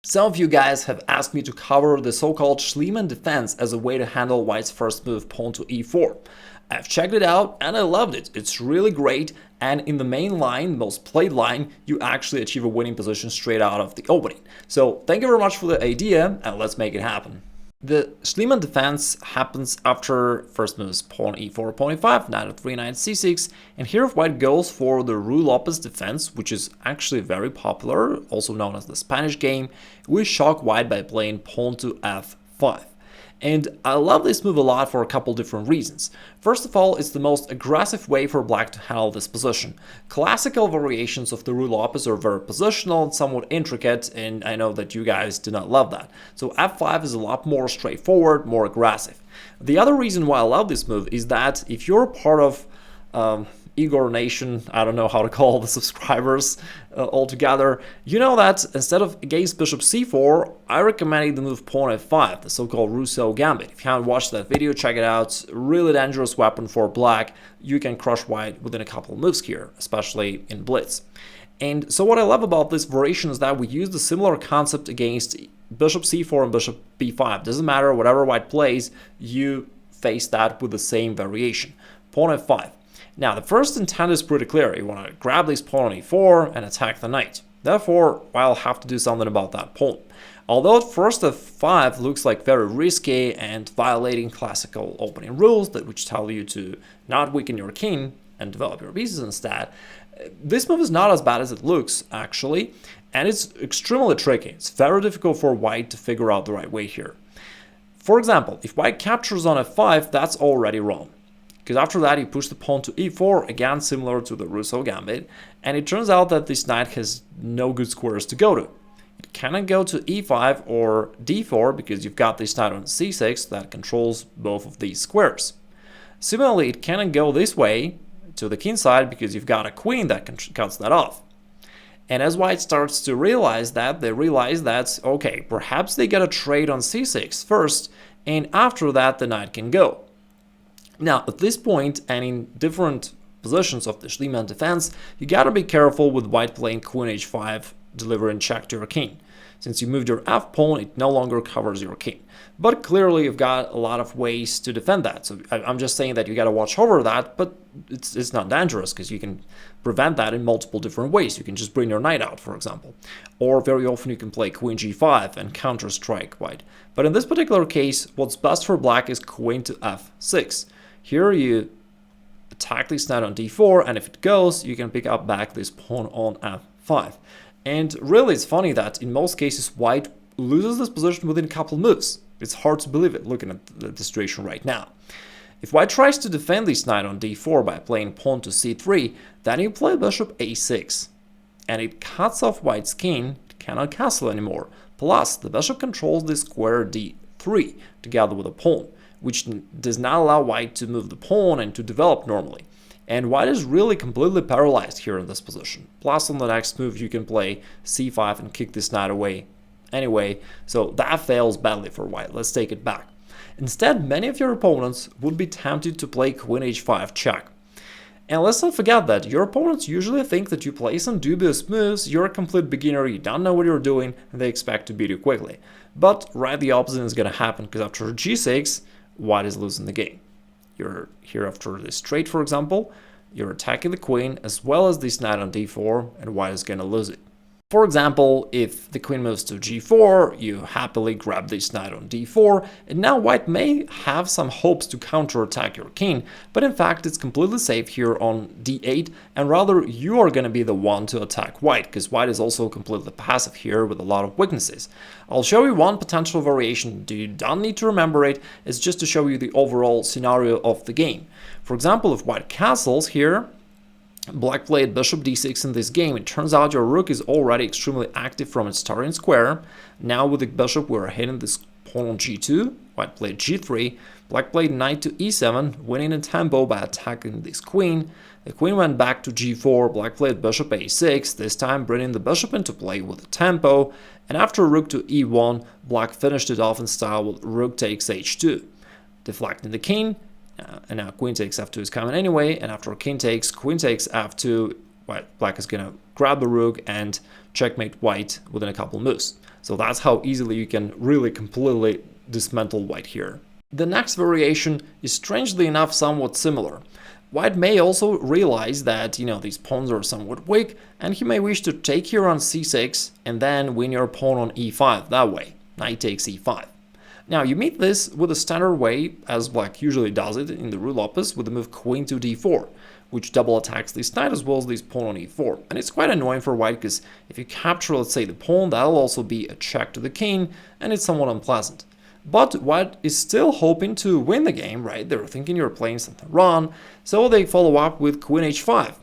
Some of you guys have asked me to cover the so-called Schliemann Defense as a way to handle white's first move pawn to e4. I've checked it out and I loved it. It's really great, and in the main line, most played line, you actually achieve a winning position straight out of the opening. So thank you very much for the idea and let's make it happen. The Schliemann Defense happens after first moves pawn e4, pawn e5, knight f3, knight c6, and here if white goes for the Ruy Lopez defense, which is actually very popular, also known as the Spanish game, we shock white by playing pawn to f5. And I love this move a lot for a couple different reasons. First of all, it's the most aggressive way for black to handle this position. Classical variations of the Ruy Lopez are very positional and somewhat intricate, and I know that you guys do not love that. So f5 is a lot more straightforward, more aggressive. The other reason why I love this move is that if you're part of Igor Nation, I don't know how to call the subscribers altogether, you know that instead of against bishop c4, I recommended the move pawn f5, the so-called Rousseau Gambit. If you haven't watched that video, check it out. Really dangerous weapon for black. You can crush white within a couple of moves here, especially in blitz. And so what I love about this variation is that we use the similar concept against bishop c4 and bishop b5. Doesn't matter, whatever white plays, you face that with the same variation. Pawn f5. Now, the first intent is pretty clear. You want to grab this pawn on e4 and attack the knight. Therefore, I'll have to do something about that pawn. Although at first f5 looks like very risky and violating classical opening rules which tell you to not weaken your king and develop your pieces instead, this move is not as bad as it looks, actually, and it's extremely tricky. It's very difficult for white to figure out the right way here. For example, if white captures on f5, that's already wrong. Because after that, you push the pawn to e4, again similar to the Rousseau Gambit, and it turns out that this knight has no good squares to go to. It cannot go to e5 or d4 because you've got this knight on c6 that controls both of these squares. Similarly, it cannot go this way to the kingside because you've got a queen that cuts that off. And as white starts to realize that, they realize that, okay, perhaps they get a trade on c6 first, and after that the knight can go. Now, at this point, and in different positions of the Schliemann defense, you gotta be careful with white playing queen h5, delivering check to your king. Since you moved your f-pawn, it no longer covers your king. But clearly, you've got a lot of ways to defend that. So I'm just saying that you gotta watch over that, but it's not dangerous because you can prevent that in multiple different ways. You can just bring your knight out, for example. Or very often you can play queen g5 and counter-strike white. But in this particular case, what's best for black is queen to f6. Here you attack this knight on d4, and if it goes, you can pick up back this pawn on f5. And really, it's funny that in most cases, white loses this position within a couple moves. It's hard to believe it, looking at the situation right now. If white tries to defend this knight on d4 by playing pawn to c3, then you play bishop a6. And it cuts off white's king, it cannot castle anymore. Plus, the bishop controls this square d3 together with a pawn, which does not allow white to move the pawn and to develop normally. And white is really completely paralyzed here in this position. Plus on the next move you can play c5 and kick this knight away anyway, so that fails badly for white. Let's take it back. Instead, many of your opponents would be tempted to play queen h5 check. And let's not forget that your opponents usually think that you play some dubious moves, you're a complete beginner, you don't know what you're doing, and they expect to beat you quickly. But right the opposite is going to happen, because after g6, white is losing the game. You're here after this trade, for example, you're attacking the queen as well as this knight on d4, and white is going to lose it. For example, if the queen moves to g4, you happily grab this knight on d4, and now white may have some hopes to counterattack your king, but in fact it's completely safe here on d8, and rather you are going to be the one to attack white, because white is also completely passive here with a lot of weaknesses. I'll show you one potential variation. You don't need to remember it, it's just to show you the overall scenario of the game. For example, if white castles here, black played bishop d6 in this game. It turns out your rook is already extremely active from its starting square. Now with the bishop we're hitting this pawn on g2. White played g3. Black played knight to e7, winning in tempo by attacking this queen. The queen went back to g4. Black played bishop a6, this time bringing the bishop into play with the tempo. And after rook to e1, black finished it off in style with rook takes h2, deflecting the king. And now queen takes f2 is coming anyway, and after queen takes f2, black is going to grab the rook and checkmate white within a couple moves. So that's how easily you can really completely dismantle white here. The next variation is strangely enough somewhat similar. White may also realize that, these pawns are somewhat weak, and he may wish to take here on c6 and then win your pawn on e5 that way. Knight takes e5. Now you meet this with a standard way, as black usually does it in the Ruy Lopez, with the move queen to d4, which double attacks this knight as well as this pawn on e4. And it's quite annoying for white because if you capture, let's say, the pawn, that'll also be a check to the king, and it's somewhat unpleasant. But white is still hoping to win the game, right? They're thinking you're playing something wrong, so they follow up with queen h5,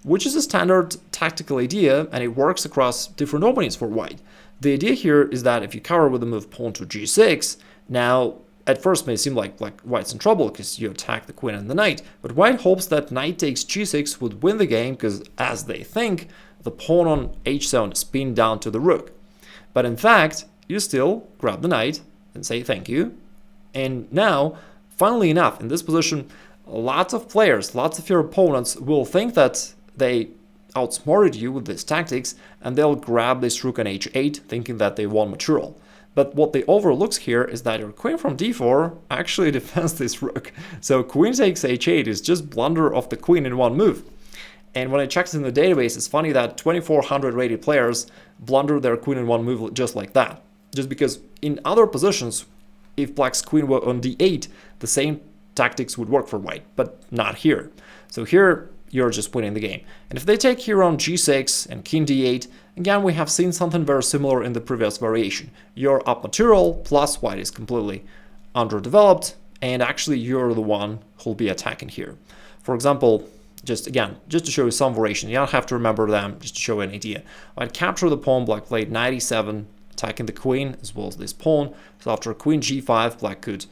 which is a standard tactical idea, and it works across different openings for white. The idea here is that if you cover with the move pawn to g6, now at first may seem like white's in trouble because you attack the queen and the knight, but white hopes that knight takes g6 would win the game because, as they think, the pawn on h7 is pinned down to the rook. But in fact, you still grab the knight and say thank you. And now, funnily enough, in this position, lots of players, lots of your opponents will think that they outsmarted you with these tactics, and they'll grab this rook on h8, thinking that they won material. But what they overlook here is that your queen from d4 actually defends this rook. So queen takes h8 is just blunder of the queen in one move. And when I checked in the database, it's funny that 2,400 rated players blunder their queen in one move just like that. Just because in other positions, if black's queen were on d8, the same tactics would work for white, but not here. So here, you're just winning the game. And if they take here on g6 and king d8, again, we have seen something very similar in the previous variation. You're up material, plus white is completely underdeveloped, and actually you're the one who'll be attacking here. For example, just to show you some variation, you don't have to remember them, just to show you an idea. I'd capture the pawn, black played knight e7, attacking the queen as well as this pawn. So after queen g5, black could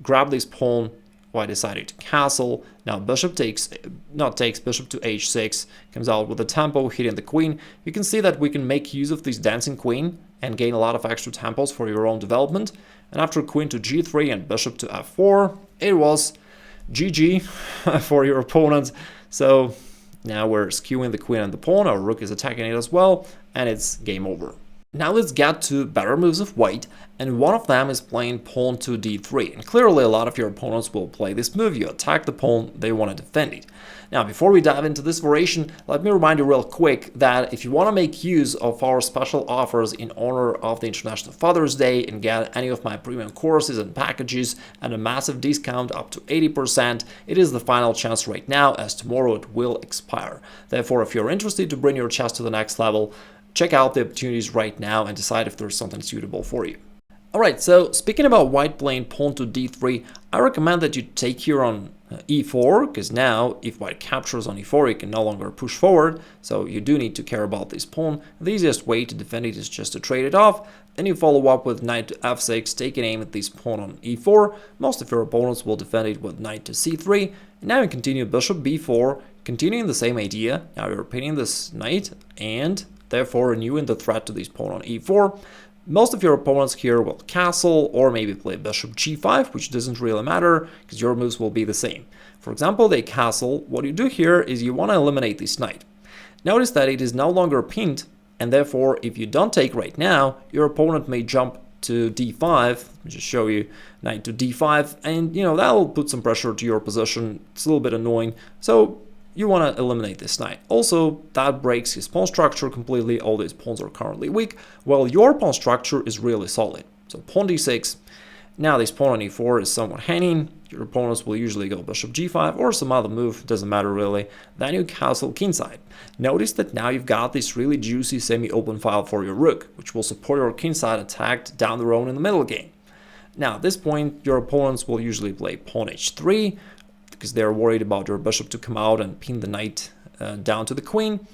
grab this pawn. White decided to castle. Now bishop bishop to h6, comes out with a tempo hitting the queen. You can see that we can make use of this dancing queen and gain a lot of extra tempos for your own development. And after queen to g3 and bishop to f4, it was GG for your opponent. So now we're skewing the queen and the pawn, our rook is attacking it as well, and it's game over. Now let's get to better moves of white, and one of them is playing pawn to d3. And clearly a lot of your opponents will play this move. You attack the pawn, they want to defend it. Now before we dive into this variation, let me remind you real quick that if you want to make use of our special offers in honor of the International Father's Day and get any of my premium courses and packages at a massive discount up to 80%, it is the final chance right now, as tomorrow it will expire. Therefore, if you're interested to bring your chess to the next level, check out the opportunities right now and decide if there's something suitable for you. Alright, so speaking about white playing pawn to d3, I recommend that you take here on e4, because now if white captures on e4, you can no longer push forward, so you do need to care about this pawn. The easiest way to defend it is just to trade it off. Then you follow up with knight to f6, taking aim at this pawn on e4. Most of your opponents will defend it with knight to c3. And now you continue bishop b4, continuing the same idea. Now you're pinning this knight and therefore renewing the threat to this pawn on e4. Most of your opponents here will castle or maybe play bishop g5, which doesn't really matter because your moves will be the same. For example, they castle. What you do here is you want to eliminate this knight. Notice that it is no longer pinned, and therefore if you don't take right now, your opponent may jump to d5. Let me just show you knight to d5, and that'll put some pressure to your position. It's a little bit annoying. So you want to eliminate this knight. Also, that breaks his pawn structure completely. All these pawns are currently weak, while your pawn structure is really solid. So pawn d6. Now this pawn on e4 is somewhat hanging. Your opponents will usually go bishop g5 or some other move, doesn't matter really. Then you castle kingside. Notice that now you've got this really juicy semi-open file for your rook, which will support your kingside attack down the road in the middle game. Now at this point, your opponents will usually play pawn h3, because they're worried about your bishop to come out and pin the knight down to the queen.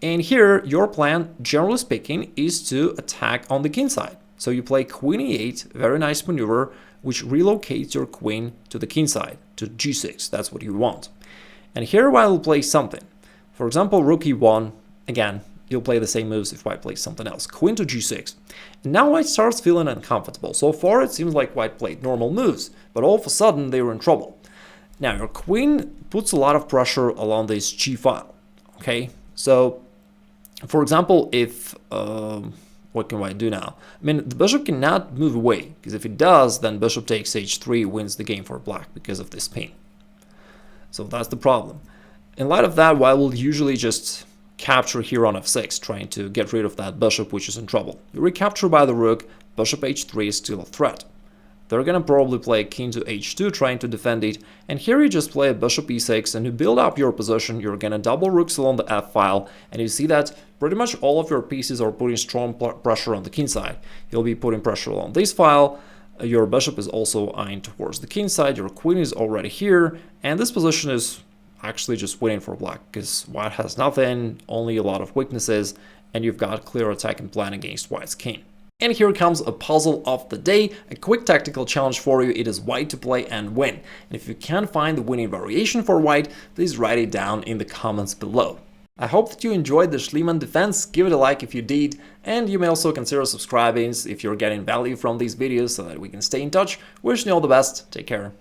And here, your plan, generally speaking, is to attack on the king side. So you play queen e8, very nice maneuver, which relocates your queen to the king side, to g6. That's what you want. And here white will play something. For example, rook e1, again, you'll play the same moves if white plays something else. Queen to g6. And now white starts feeling uncomfortable. So far, it seems like white played normal moves, but all of a sudden, they were in trouble. Now, your queen puts a lot of pressure along this g file, okay? So, for example, if what can white do now? I mean, the bishop cannot move away, because if it does, then bishop takes h3 wins the game for black because of this pin. So that's the problem. In light of that, white will usually just capture here on f6, trying to get rid of that bishop, which is in trouble. You recapture by the rook, bishop h3 is still a threat. They're gonna probably play king to h2, trying to defend it, and here you just play a bishop e6, and to build up your position, you're gonna double rooks along the f-file, and you see that pretty much all of your pieces are putting strong pressure on the king side. You'll be putting pressure on this file, your bishop is also eyeing towards the king side, your queen is already here, and this position is actually just winning for black, because white has nothing, only a lot of weaknesses, and you've got clear attacking plan against white's king. And here comes a puzzle of the day, a quick tactical challenge for you. It is white to play and win. And if you can't find the winning variation for white, please write it down in the comments below. I hope that you enjoyed the Schliemann defense. Give it a like if you did, and you may also consider subscribing if you're getting value from these videos so that we can stay in touch. Wishing you all the best. Take care.